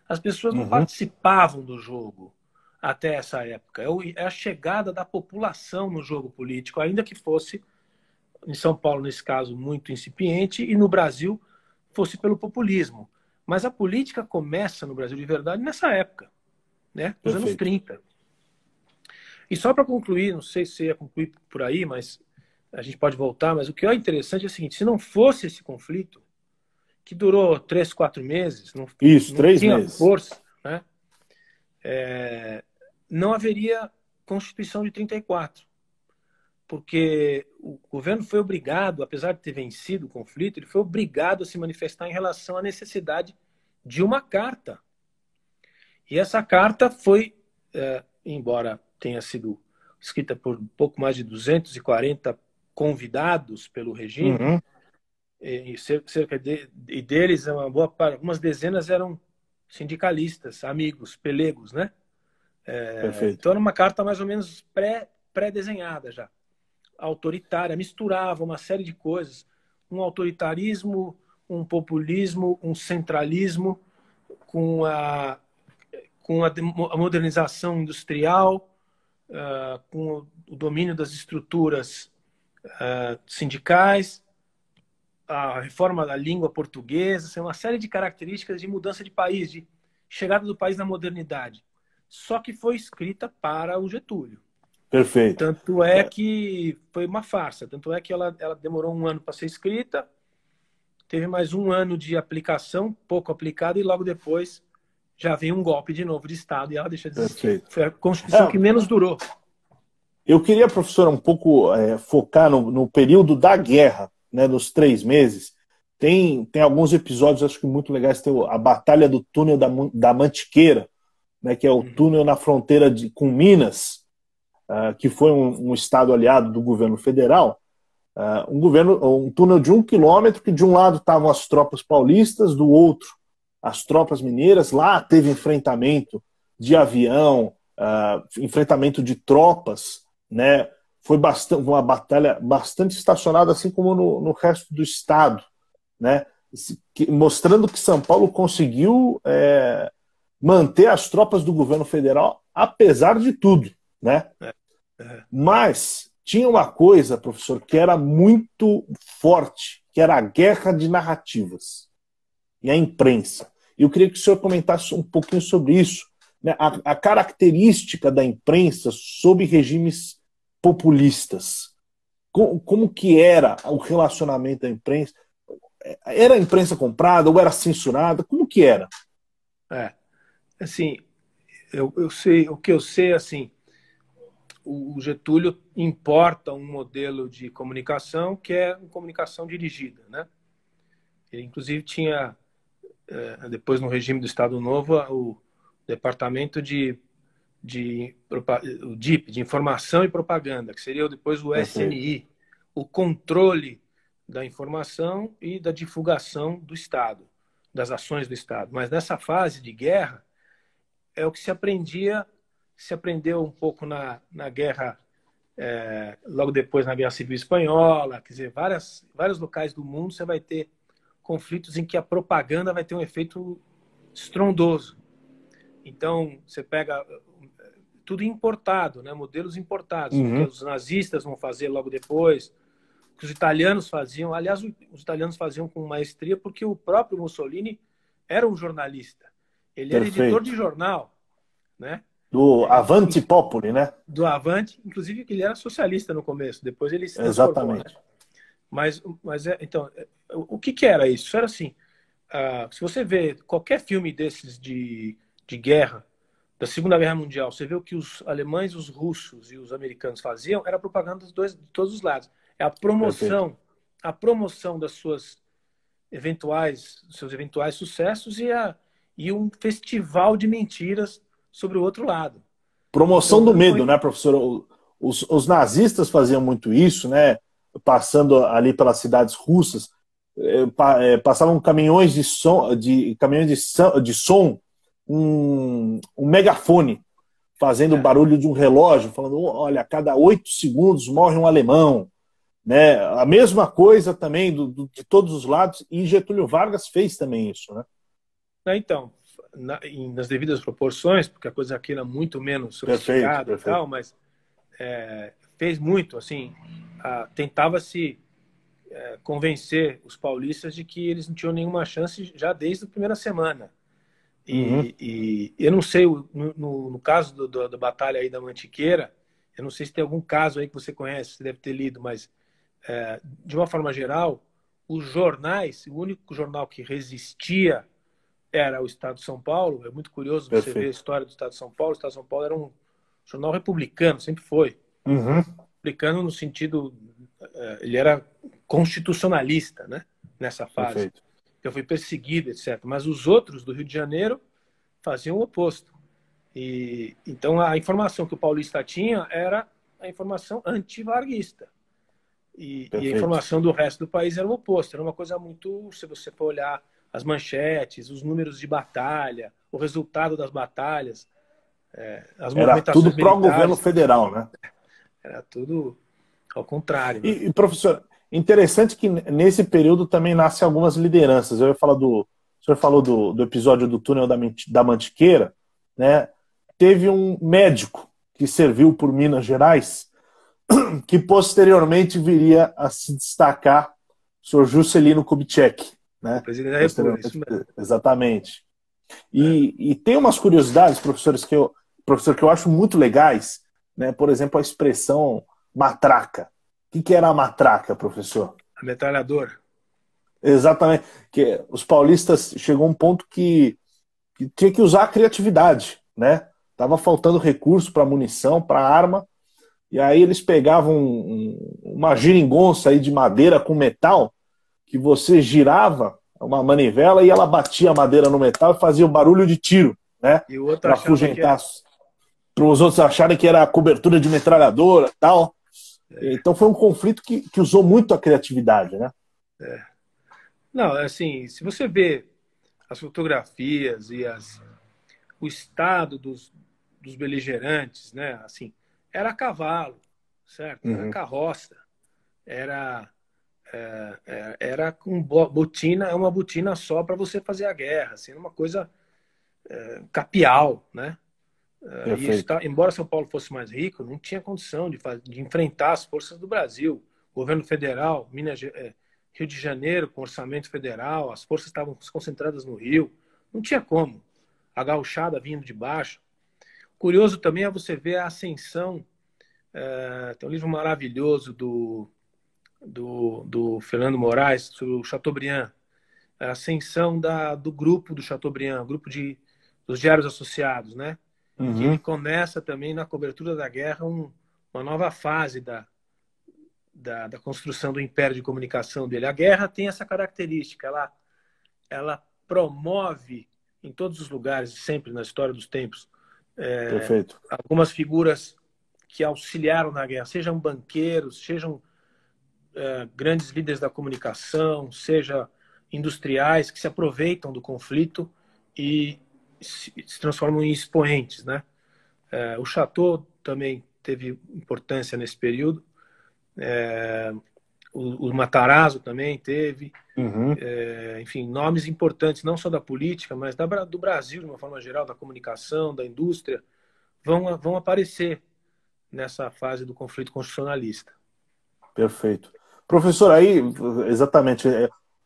As pessoas não participavam do jogo até essa época. É a chegada da população no jogo político, ainda que fosse, em São Paulo, nesse caso, muito incipiente, e no Brasil fosse pelo populismo. Mas a política começa no Brasil de verdade nessa época, né? Nos anos 30. E só para concluir, não sei se você ia concluir por aí, mas a gente pode voltar, mas o que é interessante é o seguinte, se não fosse esse conflito, que durou 3, 4 meses, não 3 tinha meses. Força, né? Não haveria Constituição de 34. Porque o governo foi obrigado, apesar de ter vencido o conflito, ele foi obrigado a se manifestar em relação à necessidade de uma carta. E essa carta foi, embora tenha sido escrita por um pouco mais de 240 convidados pelo regime, e cerca deles, algumas dezenas eram sindicalistas, amigos, pelegos, né? Então era uma carta mais ou menos pré-desenhada já. Autoritária, misturava uma série de coisas, um autoritarismo, um populismo, um centralismo, com a modernização industrial, com o domínio das estruturas sindicais, a reforma da língua portuguesa, uma série de características de mudança de país, de chegada do país na modernidade. Só que foi escrita para o Getúlio. Perfeito. Tanto é que foi uma farsa. Tanto é que ela demorou 1 ano para ser escrita, teve mais 1 ano de aplicação, pouco aplicada, e logo depois já veio um golpe de novo de Estado e ela deixa de existir. Perfeito. Foi a Constituição que menos durou. Eu queria, professor, um pouco focar no período da guerra, né, nos 3 meses. Tem alguns episódios, acho que muito legais. Tem a Batalha do Túnel da Mantiqueira, né, que é o túnel na fronteira com Minas, que foi um estado aliado do governo federal. Um túnel de 1 quilômetro, que de um lado estavam as tropas paulistas, do outro as tropas mineiras. Lá teve enfrentamento de avião, enfrentamento de tropas, né? Foi uma batalha bastante estacionada, assim como no resto do estado, né? mostrando que São Paulo conseguiu manter as tropas do governo federal, apesar de tudo, né? Mas tinha uma coisa, professor, que era muito forte, que era a guerra de narrativas e a imprensa. Eu queria que o senhor comentasse um pouquinho sobre isso, né? A característica da imprensa sob regimes populistas. Como que era o relacionamento da imprensa? Era a imprensa comprada ou era censurada? Como que era? Assim, eu sei, o que eu sei, assim, o Getúlio importa um modelo de comunicação que é uma comunicação dirigida, né? Ele, inclusive, tinha, depois no regime do Estado Novo, o departamento o DIP, de Informação e Propaganda, que seria depois o Perfeito. SNI, o controle da informação e da divulgação do Estado, das ações do Estado. Mas nessa fase de guerra, é o que se aprendeu um pouco na guerra, logo depois na Guerra Civil Espanhola, quer dizer, vários locais do mundo você vai ter conflitos em que a propaganda vai ter um efeito estrondoso. Então, você pega tudo importado, né? Modelos importados, o que Uhum. os nazistas vão fazer logo depois, o que os italianos faziam. Aliás, os italianos faziam com maestria porque o próprio Mussolini era um jornalista. Ele era editor de Perfeito. jornal, né? Do Avanti Populi, né? Do Avante, inclusive que ele era socialista no começo, depois ele se transformou, né? Exatamente. Mas então, o que era isso? Isso era assim, se você vê qualquer filme desses de guerra, da Segunda Guerra Mundial, você vê o que os alemães, os russos e os americanos faziam, era propaganda de todos os lados. É Perfeito. a promoção seus eventuais sucessos e um festival de mentiras sobre o outro lado. Promoção Então, do medo, né, professor? Os nazistas faziam muito isso, né? Passando ali pelas cidades russas, passavam caminhões de som, um megafone, fazendo o é, barulho de um relógio, falando: olha, a cada 8 segundos morre um alemão. Né? A mesma coisa também de todos os lados, e Getúlio Vargas fez também isso. Né? então, nas devidas proporções, porque a coisa aqui era muito menos Perfeito, sofisticada e perfeito. tal, mas fez muito, assim, tentava-se convencer os paulistas de que eles não tinham nenhuma chance já desde a primeira semana. Uhum. E eu não sei, no caso da batalha aí da Mantiqueira, eu não sei se tem algum caso aí que você conhece, você deve ter lido, mas de uma forma geral, os jornais, o único jornal que resistia era o Estado de São Paulo. É muito curioso você ver a Perfeito. história do Estado de São Paulo. O Estado de São Paulo era um jornal republicano, sempre foi. Uhum. Republicano no sentido, ele era constitucionalista, né? Nessa fase. Perfeito. Eu fui perseguido, etc. Mas os outros do Rio de Janeiro faziam o oposto. E então a informação que o paulista tinha era a informação antivarguista. E a Perfeito. informação do resto do país era o oposto. Era uma coisa muito, se você for olhar as manchetes, os números de batalha, o resultado das batalhas, as Era tudo movimentações pró-governo militares, federal, né? era tudo ao contrário, né? Professor, interessante que nesse período também nascem algumas lideranças. Eu ia falar o senhor falou do episódio do túnel da Mantiqueira, né? Teve um médico que serviu por Minas Gerais, que posteriormente viria a se destacar, o senhor Juscelino Kubitschek, O né? presidente da República, Posteriormente, isso mesmo. exatamente. É. E tem umas curiosidades, professor, que eu acho muito legais, né? Por exemplo, a expressão matraca. O que era a matraca, professor? A metralhadora. Exatamente. Que os paulistas chegou a um ponto que tinha que usar a criatividade, né? Tava faltando recurso para munição, para arma, e aí eles pegavam uma geringonça aí de madeira com metal que você girava uma manivela e ela batia a madeira no metal e fazia o barulho de tiro, né? E o outro Para achava que afugentar, era. para os outros acharem que era cobertura de metralhadora, tal. Então foi um conflito que usou muito a criatividade, né? Não, assim, se você vê as fotografias o estado dos beligerantes, né? Assim, era cavalo, certo? Era Uhum. carroça, era era com botina, é uma botina só para você fazer a guerra, assim, uma coisa capial, né? E Perfeito. embora São Paulo fosse mais rico, não tinha condição de enfrentar as forças do Brasil. Governo federal, Rio de Janeiro com orçamento federal, as forças estavam concentradas no Rio, não tinha como. A gauchada vindo de baixo. Curioso também é você ver a ascensão. Tem um livro maravilhoso do Fernando Moraes sobre o Chateaubriand, a ascensão do grupo do Chateaubriand, dos Diários Associados, né? Que ele Uhum. começa também na cobertura da guerra uma nova fase da construção do império de comunicação dele. A guerra tem essa característica, ela promove em todos os lugares, sempre na história dos tempos, Perfeito. algumas figuras que auxiliaram na guerra, sejam banqueiros, sejam grandes líderes da comunicação, seja industriais que se aproveitam do conflito e se transformam em expoentes, né? O Chateau também teve importância nesse período. O Matarazzo também teve. Uhum. Enfim, nomes importantes, não só da política, mas do Brasil, de uma forma geral, da comunicação, da indústria, vão aparecer nessa fase do conflito constitucionalista. Perfeito. Professor, aí, exatamente,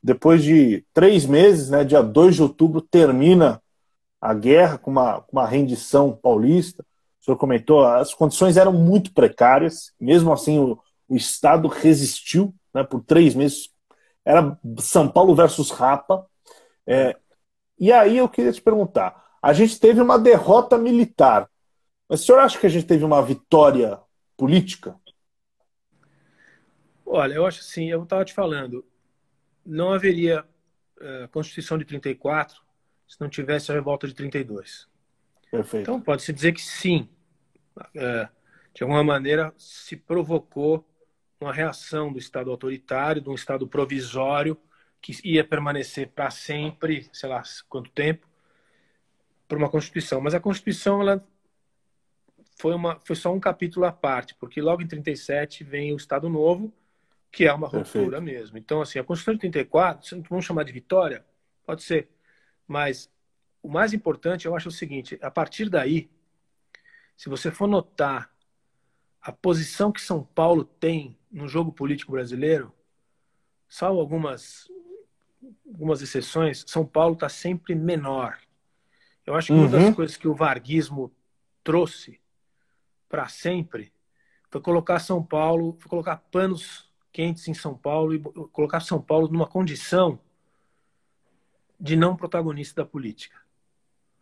depois de 3 meses, né, dia 2 de outubro, termina a guerra com uma rendição paulista. O senhor comentou, as condições eram muito precárias, mesmo assim o Estado resistiu, né, por 3 meses. Era São Paulo versus Rapa. E aí eu queria te perguntar, a gente teve uma derrota militar, mas o senhor acha que a gente teve uma vitória política? Olha, eu acho assim, eu estava te falando, não haveria Constituição de 34 se não tivesse a revolta de 32. Perfeito. Então, pode-se dizer que sim, de alguma maneira se provocou uma reação do Estado autoritário, de um Estado provisório, que ia permanecer para sempre, sei lá quanto tempo, por uma Constituição. Mas a Constituição ela foi só um capítulo à parte, porque logo em 37 vem o Estado Novo, que é uma ruptura Perfeito. mesmo. Então, assim, a Constituição de 34, vamos chamar de vitória? Pode ser. Mas o mais importante, eu acho o seguinte, a partir daí, se você for notar a posição que São Paulo tem no jogo político brasileiro, salvo algumas exceções, São Paulo está sempre menor. Eu acho que uma das Uhum. coisas que o varguismo trouxe para sempre foi colocar São Paulo, foi colocar panos quentes em São Paulo e colocar São Paulo numa condição de não protagonista da política.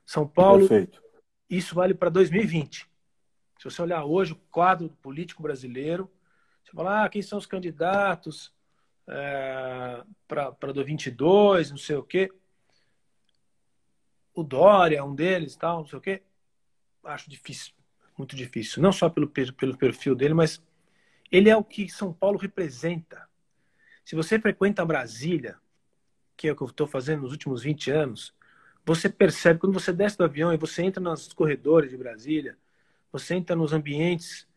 São Paulo, Perfeito. isso vale para 2020. Se você olhar hoje o quadro político brasileiro, você fala, quem são os candidatos para do 22, não sei o quê. O Dória é um deles, tal, não sei o quê. Acho difícil, muito difícil. Não só pelo perfil dele, mas ele é o que São Paulo representa. Se você frequenta Brasília, que é o que eu estou fazendo nos últimos 20 anos, você percebe, quando você desce do avião e você entra nos corredores de Brasília, você entra nos ambientes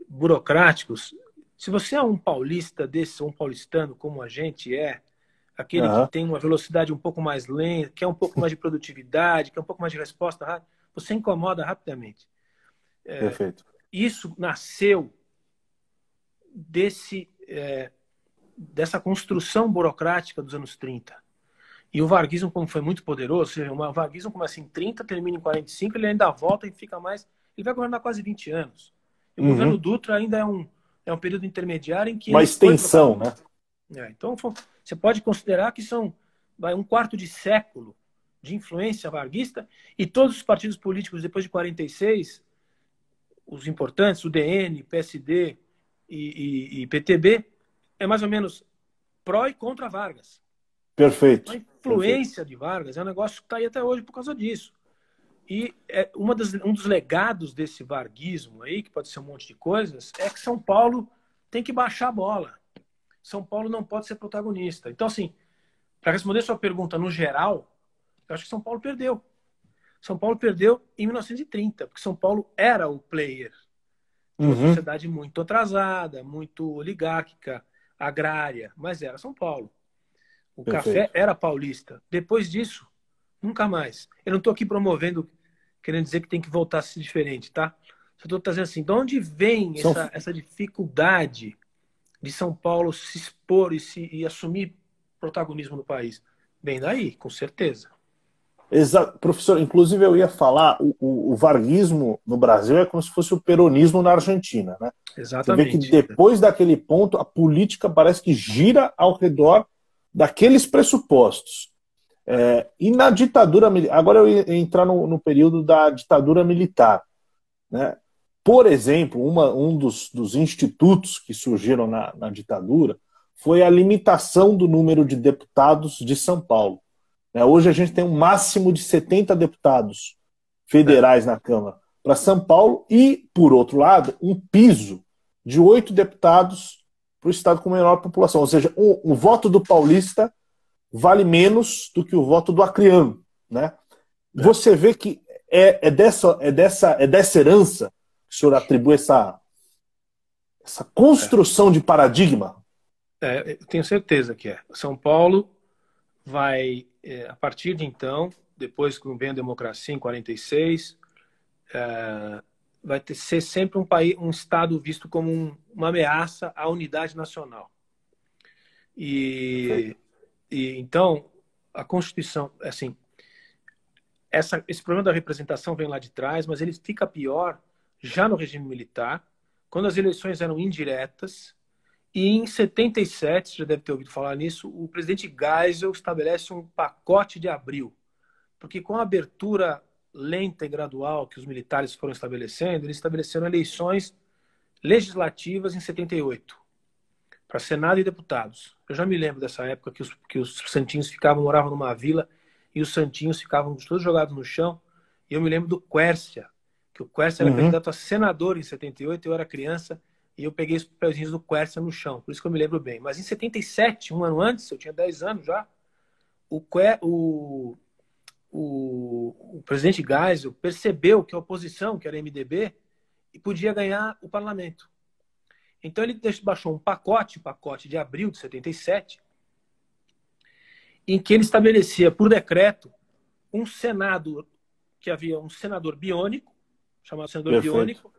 burocráticos, se você é um paulista desse, ou um paulistano como a gente aquele que Aham. tem uma velocidade um pouco mais lenta, quer um pouco mais de produtividade, quer um pouco mais de resposta rápida, você incomoda rapidamente. Perfeito. Isso nasceu dessa construção burocrática dos anos 30. E o varguismo, como foi muito poderoso, o varguismo começa em 30, termina em 45, ele ainda volta e fica mais... Ele vai governar quase 20 anos. E o governo Uhum. Dutra ainda é um período intermediário em que Uma ele foi extensão, né? protagonista. Então, você pode considerar que são um quarto de século de influência varguista e todos os partidos políticos, depois de 46, os importantes, o DN, PSD e PTB, é mais ou menos pró e contra Vargas. A Perfeito. Perfeito. influência de Vargas é um negócio que está aí até hoje por causa disso. E um dos legados desse varguismo aí, que pode ser um monte de coisas, é que São Paulo tem que baixar a bola. São Paulo não pode ser protagonista. Então, assim, para responder sua pergunta no geral, eu acho que São Paulo perdeu. São Paulo perdeu em 1930, porque São Paulo era o player de uma Uhum. sociedade muito atrasada, muito oligárquica. agrária, mas era São Paulo. O Perfeito. café era paulista. Depois disso, nunca mais. Eu não estou aqui promovendo, querendo dizer que tem que voltar a ser diferente, tá? Só estou trazendo assim, de onde vem São, essa dificuldade de São Paulo se expor e assumir protagonismo no país? Bem daí, com certeza. Professor, inclusive eu ia falar, o varguismo no Brasil é como se fosse o peronismo na Argentina, né? Você vê que Exatamente. depois daquele ponto, a política parece que gira ao redor daqueles pressupostos. E na ditadura militar, agora eu ia entrar no período da ditadura militar, né? Por exemplo, um dos institutos que surgiram na ditadura foi a limitação do número de deputados de São Paulo. Hoje a gente tem um máximo de 70 deputados federais na Câmara para São Paulo e, por outro lado, um piso de 8 deputados para o estado com menor população. Ou seja, o voto do paulista vale menos do que o voto do acreano, né? Você vê que é dessa herança que o senhor atribui essa construção de paradigma? Eu tenho certeza que é. São Paulo vai, a partir de então, depois que vem a democracia em 46, vai ser sempre um estado visto como uma ameaça à unidade nacional. E então a Constituição, assim, esse problema da representação vem lá de trás, mas ele fica pior já no regime militar, quando as eleições eram indiretas. E em 77, você já deve ter ouvido falar nisso, o presidente Geisel estabelece um pacote de abril. Porque com a abertura lenta e gradual que os militares foram estabelecendo, eles estabeleceram eleições legislativas em 78, para Senado e deputados. Eu já me lembro dessa época que os santinhos moravam numa vila e os santinhos ficavam todos jogados no chão. E eu me lembro do Quércia, que o Quércia era candidato a senador em 78, eu era criança, e eu peguei os papelzinhos do Quércia no chão, por isso que eu me lembro bem. Mas em 77, um ano antes, eu tinha 10 anos já, o presidente Geisel percebeu que a oposição, que era a MDB, podia ganhar o parlamento. Então ele baixou um pacote de abril de 77, em que ele estabelecia por decreto um Senado, que havia um senador biônico, chamado senador biônico,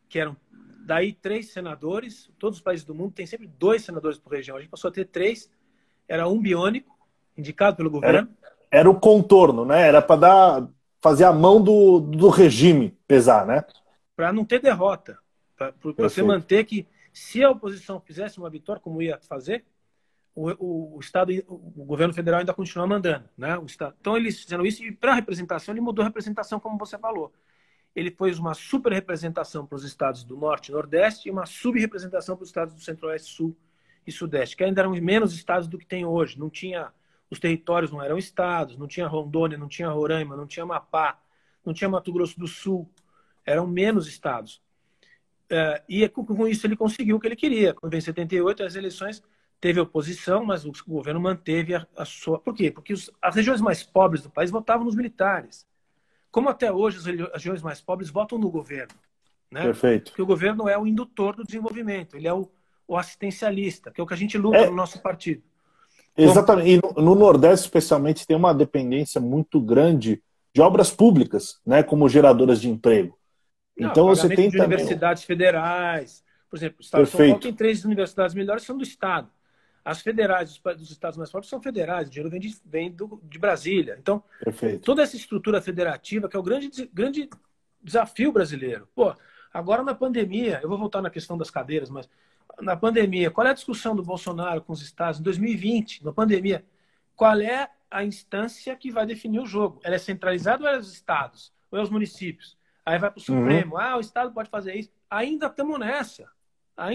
que eram daí 3 senadores. Todos os países do mundo têm sempre 2 senadores por região. A gente passou a ter 3. Era um biônico, indicado pelo governo. Era o contorno, né? Era para fazer a mão do regime pesar, né? Para não ter derrota. Para você manter que, se a oposição fizesse uma vitória, como ia fazer, o governo federal ainda continua mandando, né? Então eles fizeram isso, e para a representação, ele mudou a representação, como você falou. Ele pôs uma super representação para os estados do Norte e Nordeste e uma sub-representação para os estados do Centro-Oeste, Sul e Sudeste, que ainda eram menos estados do que tem hoje. Não tinha, os territórios não eram estados, não tinha Rondônia, não tinha Roraima, não tinha Amapá, não tinha Mato Grosso do Sul, eram menos estados. E com isso ele conseguiu o que ele queria. Quando veio em 78, as eleições, teve oposição, mas o governo manteve a sua... Por quê? Porque as regiões mais pobres do país votavam nos militares. Como até hoje as regiões mais pobres votam no governo, né? Perfeito. Porque o governo é o indutor do desenvolvimento, ele é o assistencialista, que é o que a gente luta no nosso partido. Exatamente. E no Nordeste, especialmente, tem uma dependência muito grande de obras públicas, né, como geradoras de emprego. Então você tem de universidades federais. Por exemplo, o Estado de São Paulo tem 3 universidades melhores que são do Estado. As federais dos estados mais fortes são federais, o dinheiro vem de Brasília. Então, toda essa estrutura federativa, que é o grande desafio brasileiro. Pô, agora na pandemia, eu vou voltar na questão das cadeiras, mas na pandemia, qual é a discussão do Bolsonaro com os estados? Em 2020, na pandemia, qual é a instância que vai definir o jogo? Ela é centralizada ou é os estados? Ou é os municípios? Aí vai para o Supremo. O Estado pode fazer isso. Ainda estamos nessa. A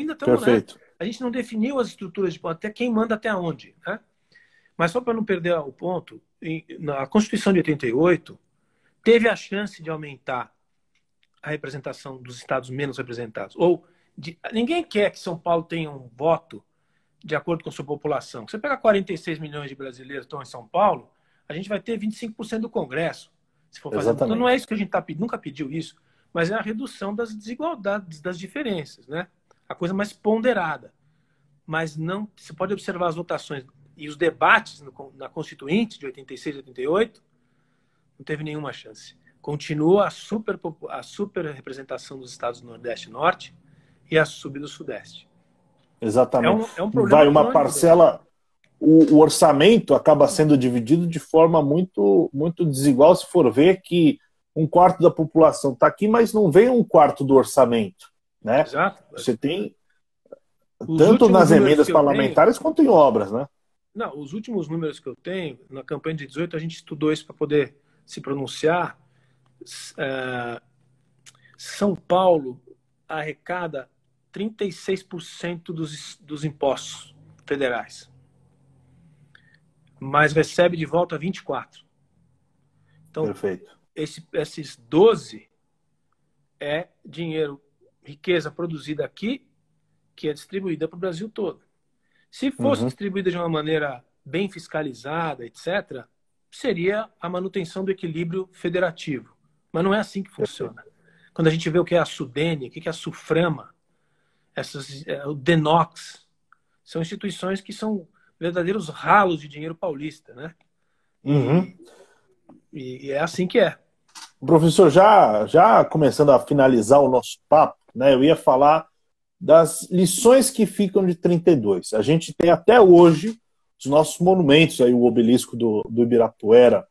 gente não definiu as estruturas de poder, até quem manda até onde, né? Mas só para não perder o ponto, na Constituição de 88 teve a chance de aumentar a representação dos estados menos representados. Ninguém quer que São Paulo tenha um voto de acordo com a sua população. Você pega 46 milhões de brasileiros que estão em São Paulo, a gente vai ter 25% do Congresso, se for fazer. Então não é isso que a gente nunca pediu isso, mas é a redução das desigualdades, das diferenças, né? A coisa mais ponderada. mas não. Você pode observar as votações e os debates na Constituinte de 86 e 88, não teve nenhuma chance. Continua a super representação dos estados do Nordeste e Norte e a sub do Sudeste. Exatamente. É um problema Vai uma crônico, parcela, o orçamento acaba sendo dividido de forma muito, muito desigual, se for ver que um quarto da população está aqui, mas não vem um quarto do orçamento, né? Exato. Você tem tanto nas emendas parlamentares quanto em obras, né? Não, os últimos números que eu tenho, na campanha de 18, a gente estudou isso para poder se pronunciar. São Paulo arrecada 36% dos impostos federais, mas recebe de volta 24%. Então, perfeito. Esses 12 é dinheiro, riqueza produzida aqui, que é distribuída para o Brasil todo. Se fosse distribuída de uma maneira bem fiscalizada, etc., seria a manutenção do equilíbrio federativo. Mas não é assim que funciona. Quando a gente vê o que é a Sudene, o que é a Suframa, o Denox, são instituições que são verdadeiros ralos de dinheiro paulista, né? E é assim que é. Professor, já começando a finalizar o nosso papo, né, eu ia falar das lições que ficam de 32. A gente tem até hoje os nossos monumentos, aí o obelisco do Ibirapuera,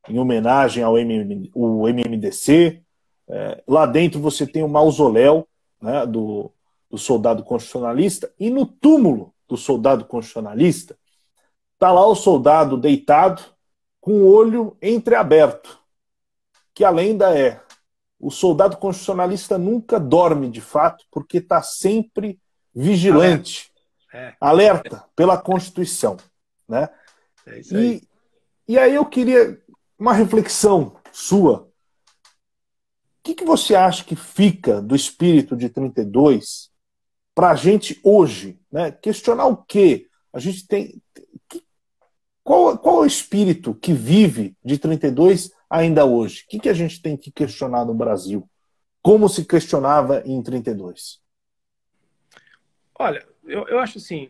em homenagem ao MMDC. Lá dentro você tem o mausoléu, né, do soldado constitucionalista, e no túmulo do soldado constitucionalista está lá o soldado deitado com o olho entreaberto, que a lenda é: o soldado constitucionalista nunca dorme de fato, porque está sempre vigilante, alerta pela Constituição, né? É isso aí. E aí eu queria uma reflexão sua. O que você acha que fica do espírito de 32 para a gente hoje, né? Questionar o quê? A gente tem... Qual é o espírito que vive de 32 ainda hoje? O que a gente tem que questionar no Brasil? Como se questionava em 32? Olha, eu acho assim...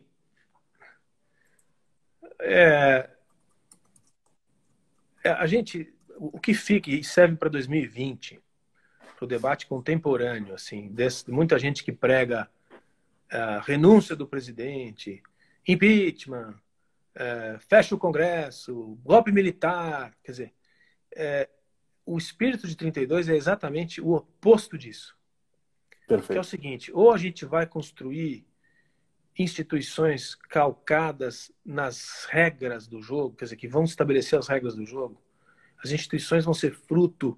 a gente... O que fica e serve para 2020, para o debate contemporâneo, assim, muita gente que prega a renúncia do presidente, impeachment, fecha o Congresso, golpe militar, quer dizer, o espírito de 32 é exatamente o oposto disso. Perfeito. Que é o seguinte: ou a gente vai construir instituições calcadas nas regras do jogo, quer dizer, que vão estabelecer as regras do jogo. As instituições vão ser fruto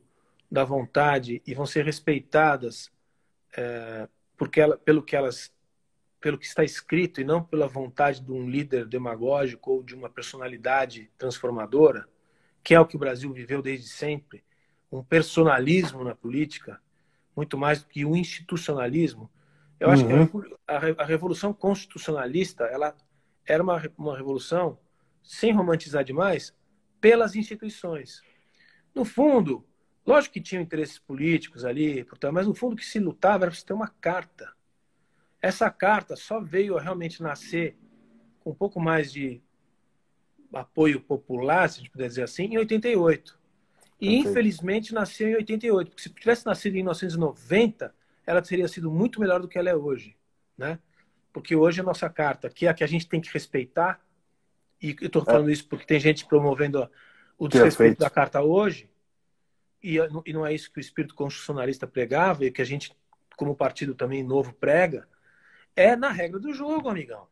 da vontade e vão ser respeitadas pelo que está escrito, e não pela vontade de um líder demagógico ou de uma personalidade transformadora, que é o que o Brasil viveu desde sempre, um personalismo na política, muito mais do que um institucionalismo. Eu acho que a Revolução Constitucionalista ela era uma revolução, sem romantizar demais, pelas instituições. No fundo, lógico que tinham interesses políticos ali, mas no fundo o que se lutava era para se ter uma carta. Essa carta só veio a realmente nascer com um pouco mais de apoio popular, se a gente puder dizer assim, em 88. E, Perfeito. infelizmente, nasceu em 88. Porque se tivesse nascido em 1990, ela teria sido muito melhor do que ela é hoje, né? Porque hoje a nossa carta, que é a que a gente tem que respeitar, e eu estou falando isso porque tem gente promovendo o desrespeito da carta hoje, e não é isso que o espírito constitucionalista pregava, e que a gente, como partido também novo, prega, é na regra do jogo, amigão.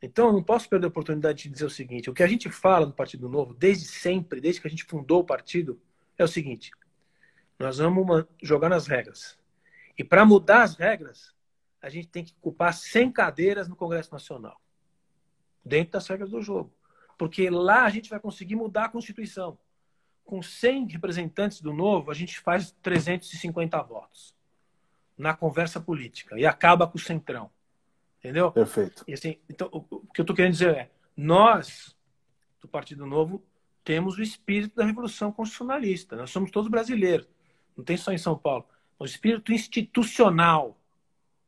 Então, eu não posso perder a oportunidade de dizer o seguinte: o que a gente fala no Partido Novo, desde sempre, desde que a gente fundou o partido, é o seguinte: nós vamos jogar nas regras. E para mudar as regras, a gente tem que ocupar 100 cadeiras no Congresso Nacional, dentro das regras do jogo. Porque lá a gente vai conseguir mudar a Constituição. Com 100 representantes do Novo, a gente faz 350 votos na conversa política e acaba com o centrão. Entendeu? Perfeito. E assim, então, o que eu estou querendo dizer é: nós, do Partido Novo, temos o espírito da Revolução Constitucionalista. Nós somos todos brasileiros. Não tem só em São Paulo. O espírito institucional.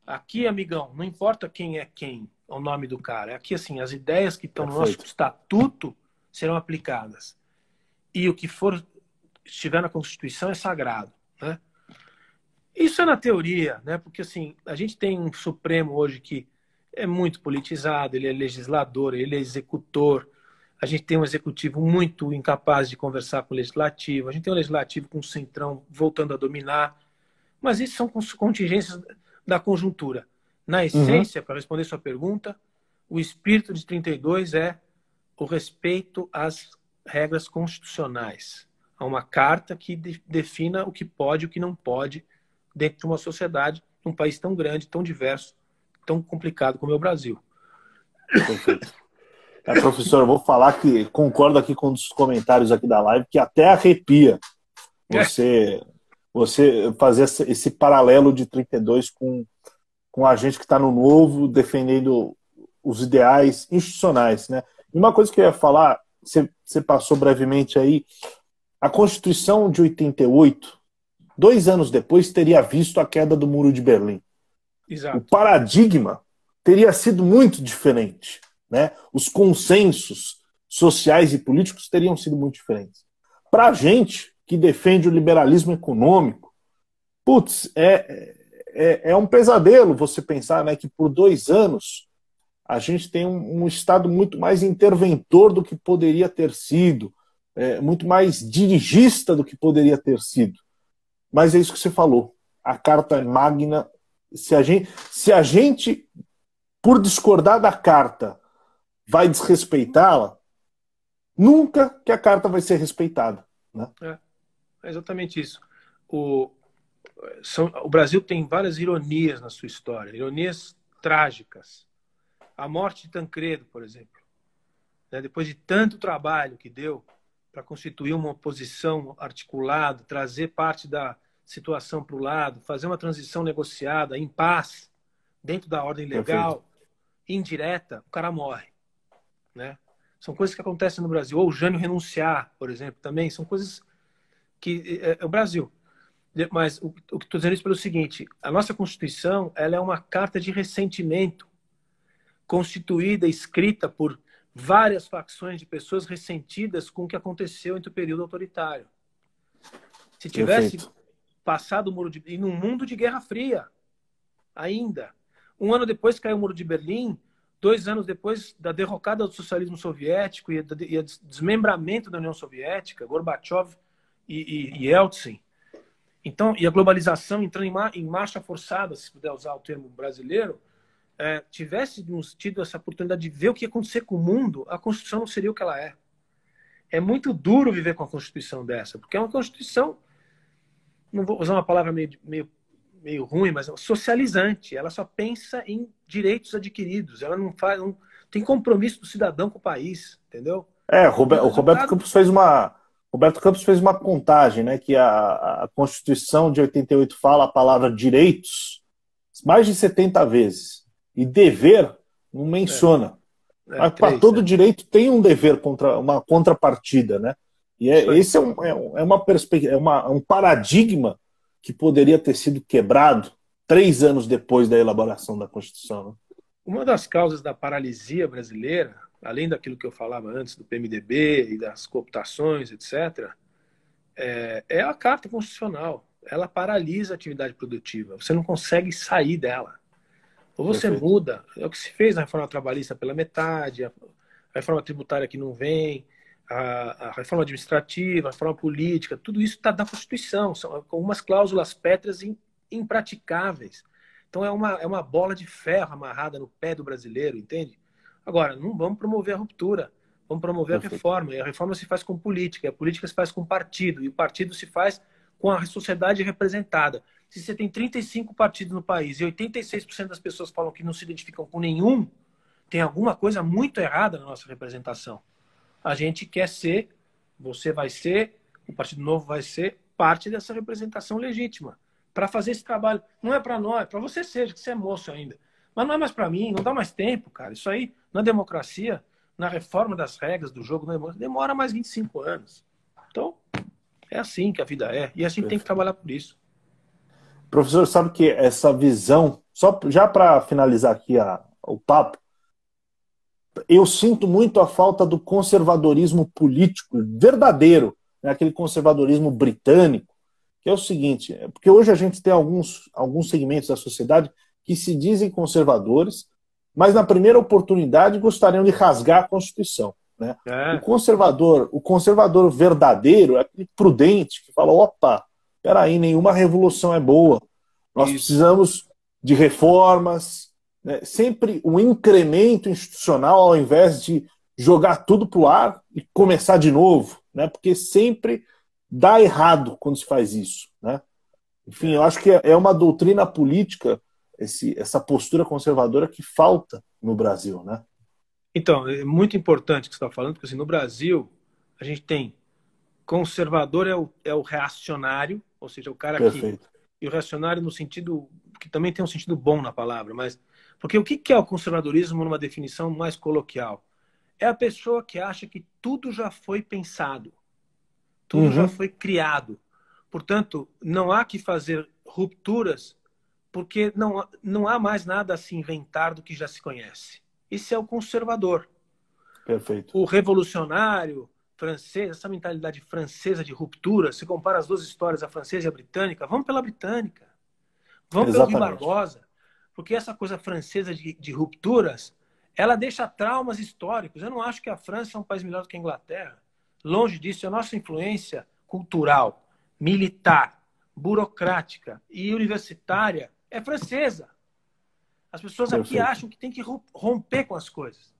Aqui, amigão, não importa quem é quem. ao nome do cara. Aqui, assim, as ideias que estão no nosso Perfeito. estatuto serão aplicadas. E o que estiver na Constituição é sagrado, né? Isso é na teoria, né? Porque, assim, a gente tem um Supremo hoje que é muito politizado, ele é legislador, ele é executor. A gente tem um executivo muito incapaz de conversar com o legislativo. A gente tem um legislativo com o centrão voltando a dominar. Mas isso são contingências da conjuntura. Na Uhum. essência, para responder sua pergunta, o espírito de 32 é o respeito às regras constitucionais. Há uma carta que defina o que pode e o que não pode dentro de uma sociedade, num país tão grande, tão diverso, tão complicado como é o Brasil. Perfeito. Professor, eu vou falar que concordo aqui com os comentários aqui da live, que até arrepia você, você fazer esse paralelo de 32 com a gente que está no novo, defendendo os ideais institucionais, né? E uma coisa que eu ia falar, você passou brevemente aí, a Constituição de 88, 2 anos depois, teria visto a queda do Muro de Berlim. O Exato. paradigma teria sido muito diferente, né? Os consensos sociais e políticos teriam sido muito diferentes. Para a gente que defende o liberalismo econômico, putz, é um pesadelo você pensar, né, que por 2 anos a gente tem um Estado muito mais interventor do que poderia ter sido, muito mais dirigista do que poderia ter sido. Mas é isso que você falou. A Carta Magna, se a gente, por discordar da Carta, vai desrespeitá-la, nunca que a Carta vai ser respeitada, né? É exatamente isso. O Brasil tem várias ironias na sua história, ironias trágicas. A morte de Tancredo, por exemplo, né? Depois de tanto trabalho que deu para constituir uma oposição articulada, trazer parte da situação para o lado, fazer uma transição negociada, em paz, dentro da ordem legal, Perfeito. indireta, o cara morre, né? São coisas que acontecem no Brasil. Ou o Jânio renunciar, por exemplo, também são coisas que é o Brasil. Mas o que estou dizendo isso pelo seguinte: a nossa Constituição, ela é uma carta de ressentimento constituída, escrita por várias facções de pessoas ressentidas com o que aconteceu entre o período autoritário. Se tivesse Perfeito. passado o muro de Berlim, num mundo de Guerra Fria, ainda. 1 ano depois caiu o Muro de Berlim, 2 anos depois da derrocada do socialismo soviético e desmembramento da União Soviética, Gorbachev e Yeltsin. Então, e a globalização entrando em marcha forçada, se puder usar o termo brasileiro, tivéssemos tido essa oportunidade de ver o que ia acontecer com o mundo, a Constituição não seria o que ela é. É muito duro viver com a Constituição dessa, porque é uma Constituição, não vou usar uma palavra meio ruim, mas socializante. Ela só pensa em direitos adquiridos. Ela não tem compromisso do cidadão com o país, entendeu? O Roberto Campos fez uma contagem, né, que a Constituição de 88 fala a palavra direitos mais de 70 vezes. E dever não menciona. Mas para todo direito tem um dever, uma contrapartida, né? E esse é um paradigma que poderia ter sido quebrado 3 anos depois da elaboração da Constituição, né? Uma das causas da paralisia brasileira, além daquilo que eu falava antes do PMDB e das cooptações, etc., é a Carta Constitucional. Ela paralisa a atividade produtiva. Você não consegue sair dela. Ou você Perfeito. muda. É o que se fez na reforma trabalhista pela metade, a reforma tributária que não vem, a reforma administrativa, a reforma política, tudo isso está na Constituição. São algumas cláusulas pétreas impraticáveis. Então é uma bola de ferro amarrada no pé do brasileiro, entende? Agora, não vamos promover a ruptura, vamos promover a reforma. E a reforma se faz com política, e a política se faz com partido, e o partido se faz com a sociedade representada. Se você tem 35 partidos no país e 86% das pessoas falam que não se identificam com nenhum, tem alguma coisa muito errada na nossa representação. A gente quer ser, você vai ser, o Partido Novo vai ser parte dessa representação legítima. Para fazer esse trabalho. Não é para nós, para você seja, que você é moço ainda. Mas não é mais para mim, não dá mais tempo, cara. Isso aí, na democracia, na reforma das regras do jogo, demora mais 25 anos. Então, é assim que a vida é. E a gente tem que trabalhar por isso. Professor, sabe que essa visão, só já para finalizar aqui o papo, eu sinto muito a falta do conservadorismo político verdadeiro, né? Aquele conservadorismo britânico, que é o seguinte, porque hoje a gente tem alguns segmentos da sociedade que se dizem conservadores, mas na primeira oportunidade gostariam de rasgar a Constituição, né? É, O conservador verdadeiro é aquele prudente que fala, opa, peraí, nenhuma revolução é boa, nós isso. precisamos de reformas, né? Sempre um incremento institucional ao invés de jogar tudo para o ar e começar de novo, né? Porque sempre dá errado quando se faz isso, né? Enfim, eu acho que é uma doutrina política, essa postura conservadora que falta no Brasil, né? Então, é muito importante o que você está falando, porque assim, no Brasil, a gente tem conservador é o reacionário, ou seja, o cara que. Perfeito. E o reacionário no sentido. Que também tem um sentido bom na palavra, mas. Porque o que é o conservadorismo numa definição mais coloquial? É a pessoa que acha que tudo já foi pensado, tudo já Uhum. foi criado. Portanto, não há que fazer rupturas, porque não há mais nada a se inventar do que já se conhece. Isso é o conservador. Perfeito. O revolucionário francês, essa mentalidade francesa de ruptura, se compara as duas histórias, a francesa e a britânica, vamos pela britânica, vamos pelo Rui Exatamente. Barbosa, porque essa coisa francesa de rupturas, ela deixa traumas históricos. Eu não acho que a França é um país melhor do que a Inglaterra. Longe disso, a nossa influência cultural, militar, burocrática e universitária é francesa. As pessoas aqui Perfeito. acham que tem que romper com as coisas,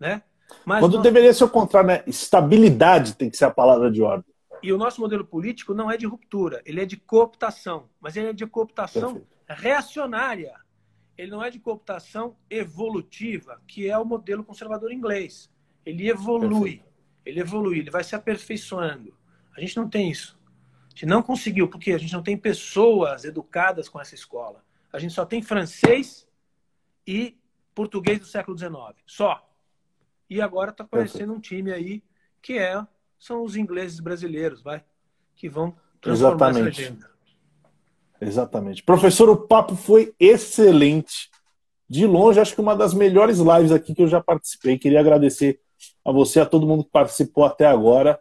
né? Mas Quando deveria ser o contrário, né? Estabilidade tem que ser a palavra de ordem. e o nosso modelo político não é de ruptura, ele é de cooptação, mas ele é de cooptação Perfeito. reacionária. Ele não é de cooptação evolutiva, que é o modelo conservador inglês. Perfeito. Ele evolui, ele vai se aperfeiçoando. A gente não tem isso. A gente não conseguiu, porque a gente não tem pessoas educadas com essa escola. A gente só tem francês e português do século XIX. Só. E agora está aparecendo Perfeito. um time aí que são os ingleses brasileiros, vai, que vão transformar essa Exatamente. agenda. Exatamente. Professor, o papo foi excelente. De longe, acho que uma das melhores lives aqui que eu já participei. Queria agradecer a você, a todo mundo que participou até agora.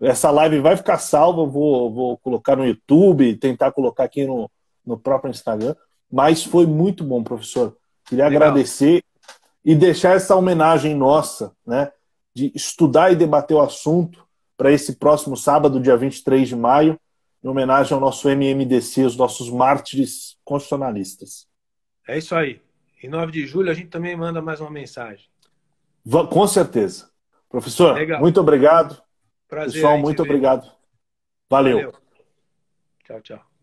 Essa live vai ficar salva, eu vou colocar no YouTube, tentar colocar aqui no próprio Instagram. Mas foi muito bom, professor. Queria Legal. agradecer e deixar essa homenagem nossa, né, de estudar e debater o assunto para esse próximo sábado, dia 23 de maio, em homenagem ao nosso MMDC, os nossos mártires constitucionalistas. É isso aí. Em 9 de julho a gente também manda mais uma mensagem. Com certeza. Professor, Legal. muito obrigado. Prazer Pessoal, aí te muito ver. obrigado. Valeu. Valeu. Tchau, tchau.